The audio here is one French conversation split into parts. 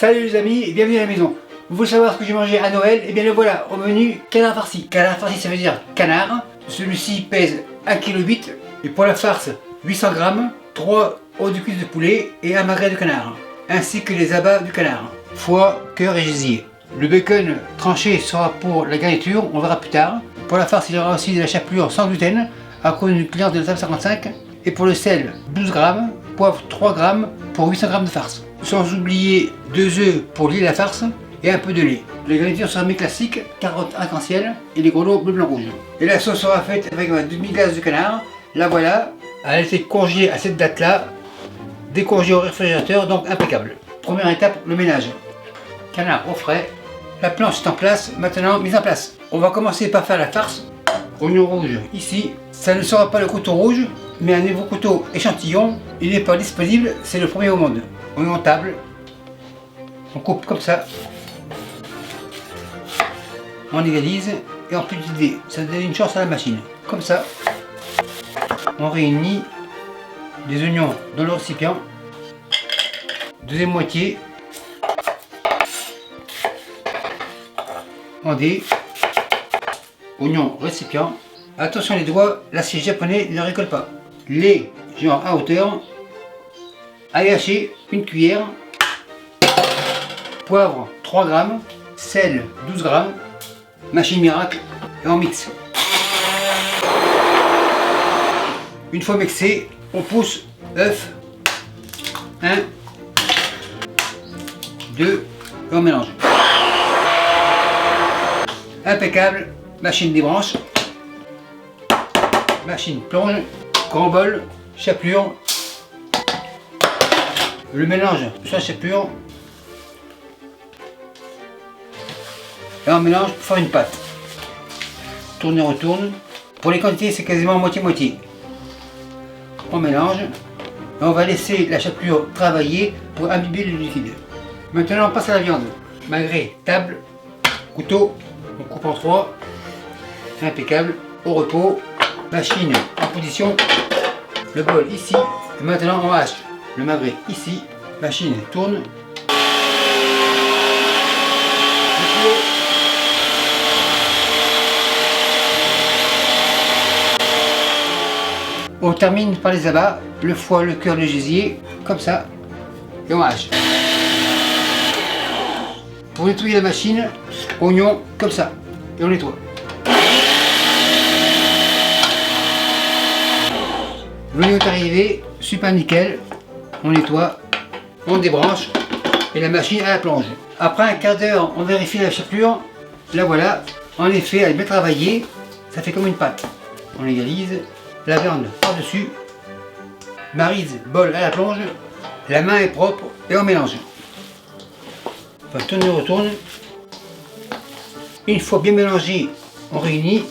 Salut les amis et bienvenue à la maison. Vous voulez savoir ce que j'ai mangé à Noël? Et bien le voilà, au menu canard farci. Canard farci ça veut dire canard. Celui-ci pèse 1,8 kg et pour la farce 800 g, 3 os de cuisse de poulet et un magret de canard, ainsi que les abats du canard, foie, cœur et gésier. Le bacon tranché sera pour la garniture, on verra plus tard. Pour la farce il y aura aussi de la chapelure sans gluten à cause d'une cliente de la table 55. Et pour le sel 12 g, poivre 3 g pour 800 g de farce. Sans oublier 2 œufs pour lier la farce et un peu de lait. Les garnitures seront mes classiques, carottes arc-en-ciel et les grelots bleu blanc rouge. Et la sauce sera faite avec ma demi-glace de canard. La voilà, elle a été congelée à cette date là, décongelée au réfrigérateur, donc impeccable. Première étape, le ménage. Canard au frais, la planche est en place, maintenant mise en place. On va commencer par faire la farce. Oignon rouge ici, ça ne sera pas le couteau rouge, mais un nouveau couteau échantillon, il n'est pas disponible, c'est le premier au monde. Oignon table, on coupe comme ça, on égalise et en petits dés, ça donne une chance à la machine. Comme ça, on réunit les oignons dans le récipient, deuxième moitié, en dés, oignon récipient. Attention les doigts, l'acier japonais ne récolte pas. Lait, genre à hauteur, ail haché, une cuillère, poivre 3 g, sel 12 g, machine miracle et on mixe. Une fois mixé, on pousse œuf, 1, 2 et on mélange. Impeccable, machine débranche, machine plonge, grand bol, chapelure, le mélange sur la chapelure et on mélange pour faire une pâte. Tourne et retourne. Pour les quantités c'est quasiment moitié-moitié. On mélange et on va laisser la chapelure travailler pour imbiber le liquide. Maintenant on passe à la viande. Magret, table, couteau, on coupe en 3, impeccable, au repos, machine en position, le bol ici, et maintenant on hache le magret ici, machine tourne, on termine par les abats, le foie, le cœur, le gésier, comme ça, et on hache. Pour nettoyer la machine, oignon comme ça, et on nettoie. L'oignon est arrivé, super nickel, on nettoie, on débranche, et la machine à la plonge. Après un quart d'heure, on vérifie la chapelure, la voilà, en effet elle est bien travaillée, ça fait comme une pâte. On égalise, la viande par-dessus, maryse, bol à la plonge, la main est propre et on mélange. On tourne et retourne. Une fois bien mélangé, on réunit,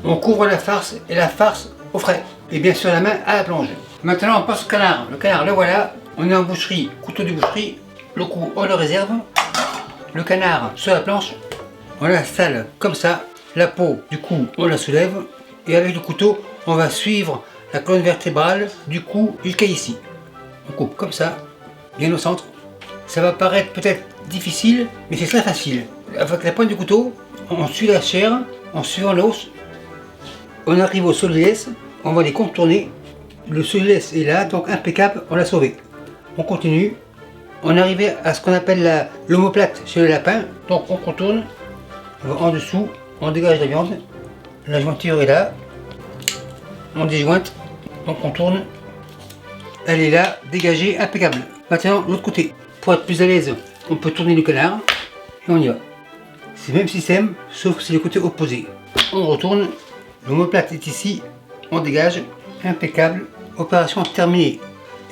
on couvre la farce et la farce au frais. Et bien sûr la main à la plonge. Maintenant on passe au canard. Le canard le voilà, on est en boucherie, couteau de boucherie, le cou on le réserve, le canard sur la planche, on l'installe comme ça, la peau du cou on la soulève et avec le couteau on va suivre la colonne vertébrale du cou jusqu'à ici. On coupe comme ça, bien au centre. Ça va paraître peut-être difficile, mais c'est très facile. Avec la pointe du couteau, on suit la chair, en suivant l'os. On arrive au solilès, on va les contourner. Le solilès est là, donc impeccable, on l'a sauvé. On continue. On arrive à ce qu'on appelle l'omoplate chez le lapin. Donc on contourne, on va en dessous, on dégage la viande. La jointure est là. On déjointe, on contourne. Elle est là, dégagée, impeccable. Maintenant, l'autre côté. Pour être plus à l'aise, on peut tourner le canard et on y va. C'est le même système, sauf que c'est le côté opposé. On retourne, l'omoplate est ici, on dégage, impeccable, opération terminée.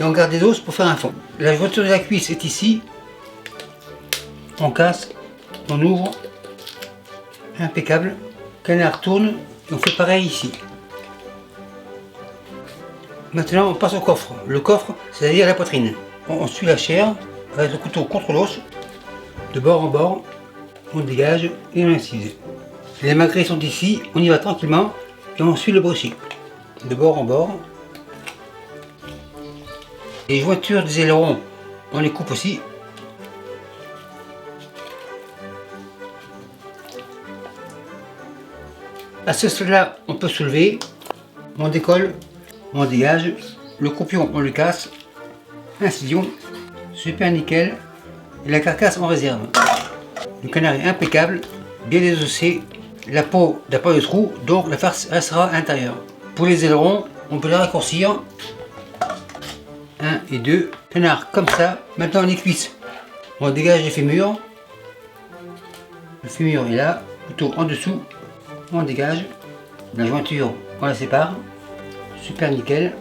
Et on garde les os pour faire un fond. La jointure de la cuisse est ici, on casse, on ouvre, impeccable, canard tourne, et on fait pareil ici. Maintenant on passe au coffre. Le coffre, c'est-à-dire la poitrine. On suit la chair avec le couteau contre l'os, de bord en bord, on dégage et on incise. Les magrets sont ici, on y va tranquillement et on suit le brochet. De bord en bord. Les jointures des ailerons, on les coupe aussi. À ce stade-là, on peut soulever, on décolle, on dégage, le croupion on le casse, incision, super nickel, et la carcasse en réserve. Le canard est impeccable, bien désossé, la peau n'a pas de trou, donc la farce restera à l'intérieur. Pour les ailerons, on peut les raccourcir. 1 et 2, canard comme ça. Maintenant les cuisses, on dégage les fémurs. Le fémur est là, couteau en dessous, on dégage. La jointure, on la sépare. Super nickel.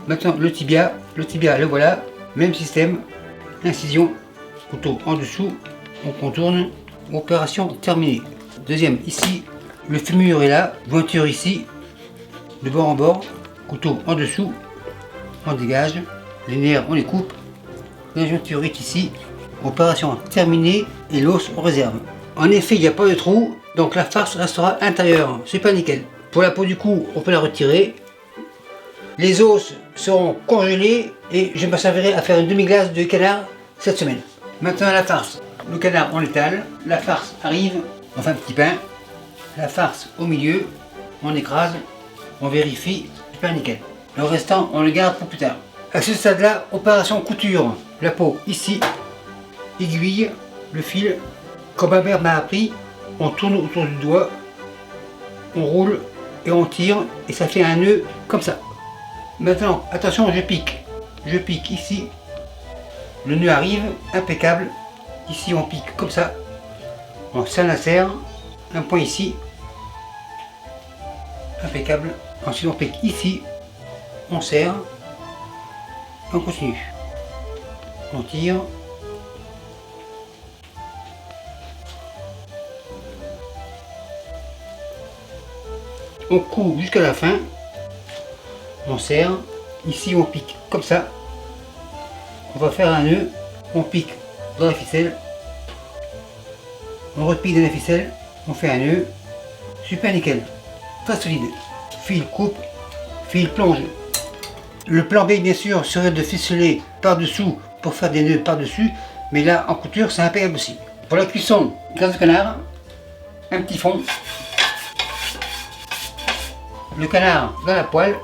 Maintenant le tibia le voilà, même système. Incision, couteau en dessous, on contourne. Opération terminée. Deuxième ici, le fémur est là, jointure ici, de bord en bord, couteau en dessous, on dégage. Les nerfs on les coupe. La jointure est ici. Opération terminée et l'os en réserve. En effet, il n'y a pas de trou, donc la farce restera intérieure. Super nickel. Pour la peau du cou, on peut la retirer. Les os seront congelés et je me servirai à faire une demi-glace de canard cette semaine. Maintenant la farce. Le canard on l'étale, la farce arrive, on fait un petit pain. La farce au milieu, on écrase, on vérifie, super nickel. Le restant, on le garde pour plus tard. À ce stade-là, opération couture. La peau ici, aiguille, le fil. Comme ma mère m'a appris, on tourne autour du doigt, on roule et on tire et ça fait un nœud comme ça. Maintenant, attention, je pique. Je pique ici. Le nœud arrive, impeccable. Ici, on pique comme ça. On serre, un point ici. Impeccable. Ensuite, on pique ici. On serre. On continue. On tire. On coud jusqu'à la fin. On serre. Ici, on pique comme ça. On va faire un nœud. On pique dans la ficelle. On repique dans la ficelle. On fait un nœud. Super nickel. Très solide. Fil coupe. Fil plonge. Le plan B, bien sûr, serait de ficeler par-dessous pour faire des nœuds par-dessus. Mais là, en couture, c'est impeccable aussi. Pour la cuisson, graisse de canard. Un petit fond. Le canard dans la poêle.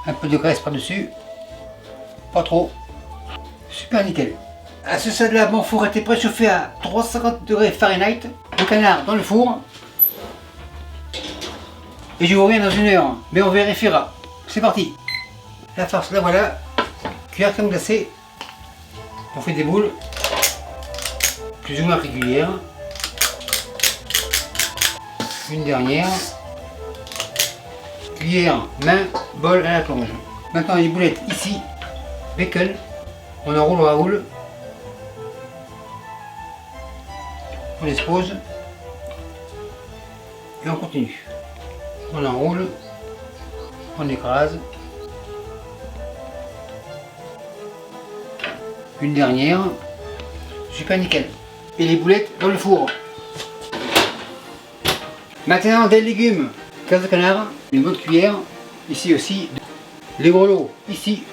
Un peu de graisse par-dessus. Pas trop. Super nickel. À ce stade-là, mon four a été préchauffé à 350 degrés Fahrenheit. Le canard dans le four. Et je vous reviens dans une heure. Mais on vérifiera. C'est parti. La farce, la voilà. Cuillère crème glacée. On fait des boules. Plus ou moins régulières. Une dernière. Cuillère, main, bol à la plonge. Maintenant les boulettes ici. Bacon. On enroule, on raoule. On les pose. Et on continue. On enroule. On écrase. Une dernière. Super nickel. Et les boulettes dans le four. Maintenant des légumes. Casse de canard. Une bonne cuillère. Ici aussi. Les grelots ici.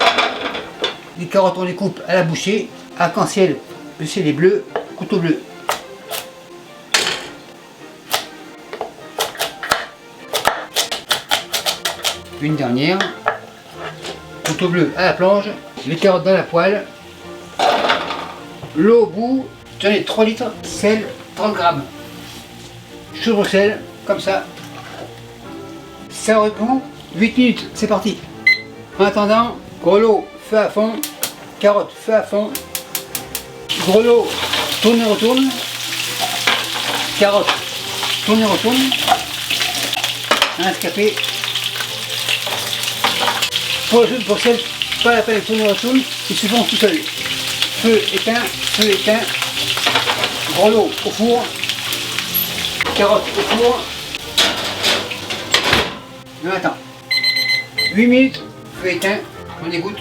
Les carottes on les coupe à la bouchée. Arc-en-ciel. Le ciel est bleu. Couteau bleu. Une dernière. Couteau bleu à la planche. Les carottes dans la poêle. L'eau au bout. Tenez 3 litres. Sel 30 grammes. Chou de Bruxelles. Comme ça. Ça recoue. 8 minutes. C'est parti. En attendant, grelot, feu à fond. Carotte, feu à fond. Grelot, tourne et retourne. Carotte, tourne et retourne. Un escapé. Pour le jeu de Bruxelles, pas la peine de tourner et retourne. Ils se font tout seuls. Feu éteint, feu éteint. Grelot au four. Carotte au four. On attend. 8 minutes, feu éteint, on égoutte.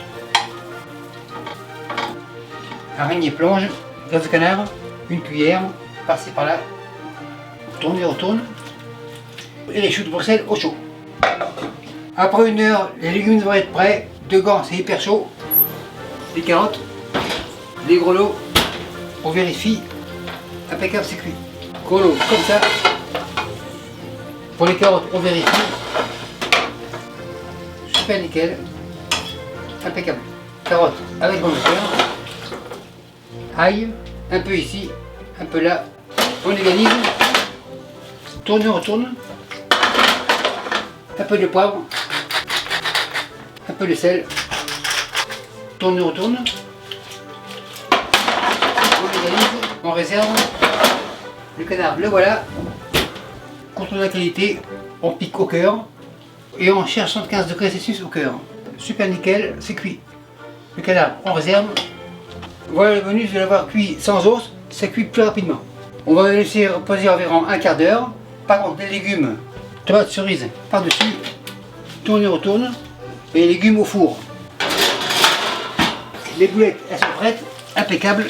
Araignée plonge, graisse de canard, une cuillère, par-ci par-là. Tourne et retourne. Et les choux de Bruxelles au chaud. Après 1 heure, les légumes devraient être prêts. 2 gants, c'est hyper chaud. Les carottes, les grelots, on vérifie. Impeccable, c'est cuit. Grelots comme ça. Pour les carottes, on vérifie. Super nickel. Impeccable. Carottes avec bon cœur. Ail, un peu ici, un peu là. On égalise. Tourne, on retourne. Un peu de poivre. Un peu de sel. Tourne, on retourne. On égalise. On réserve. Le canard, le voilà. Contrôle de la qualité. On pique au cœur. Et on cherche 75 degrés Celsius au cœur. Super nickel, c'est cuit. Le canard, on réserve. Voilà le bonus de l'avoir cuit sans os, ça cuit plus rapidement. On va le laisser reposer environ un quart d'heure. Par contre, les légumes, tomates cerises par-dessus, tourne et retourne, et les légumes au four. Les boulettes, elles sont prêtes, impeccables.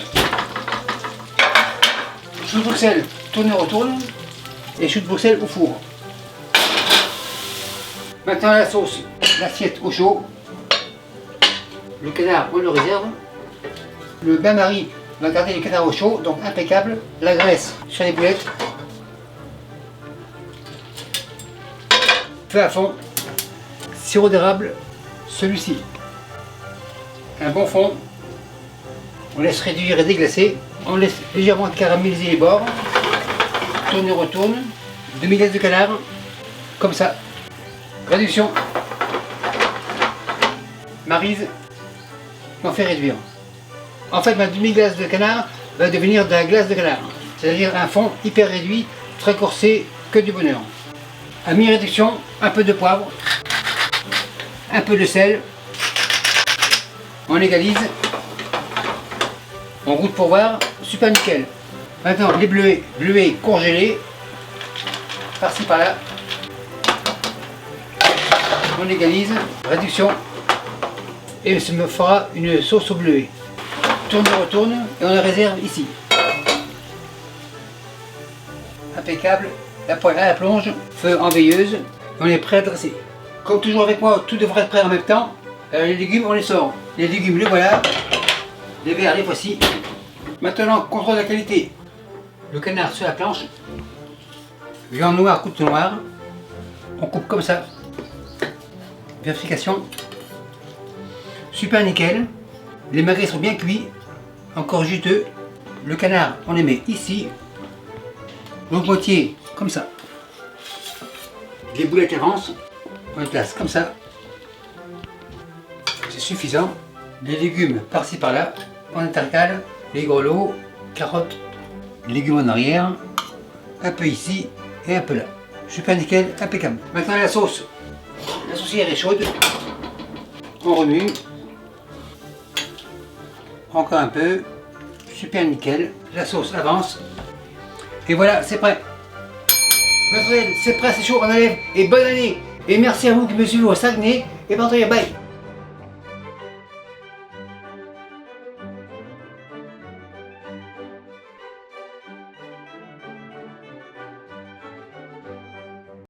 Chou de Bruxelles, tourne et retourne, et chou de Bruxelles au four. Maintenant la sauce, l'assiette au chaud. Le canard, on le réserve. Le bain-marie va garder le canard au chaud, donc impeccable. La graisse sur les boulettes. Feu à fond. Sirop d'érable, celui-ci. Un bon fond. On laisse réduire et déglacer. On laisse légèrement caraméliser les bords. Tourne et retourne. Demi-glace de canard, comme ça. Réduction. Maryse, on fait réduire. En fait, ma demi-glace de canard va devenir de la glace de canard. C'est-à-dire un fond hyper réduit, très corsé, que du bonheur. À mi-réduction, un peu de poivre, un peu de sel. On égalise. On goûte pour voir. Super nickel. Maintenant, les bleuets congelés. Par-ci, par-là. On égalise. Réduction. Et ça me fera une sauce au bleuet. Tourne et retourne et on la réserve ici. Impeccable, la poêle à la plonge, feu en veilleuse, on est prêt à dresser. Comme toujours avec moi, tout devrait être prêt en même temps. Les légumes, on les sort. Les légumes, les voilà. Les verres, les voici. Maintenant, contrôle de la qualité. Le canard sur la planche. Viande noire, couteau noir. On coupe comme ça. Vérification. Super nickel. Les magrets sont bien cuits. Encore juteux. Le canard, on les met ici. L'autre moitié, comme ça. Les boulettes avancent. On les place comme ça. C'est suffisant. Les légumes par-ci par-là. On intercale. Les grelots, carottes, légumes en arrière. Un peu ici et un peu là. Super nickel, impeccable. Maintenant la sauce. La saucière est chaude. On remue. Encore un peu. Super nickel. La sauce avance. Et voilà, c'est prêt. C'est prêt, c'est chaud, on enlève. Et bonne année. Et merci à vous qui me suivez au Saguenay. Et partout, bye.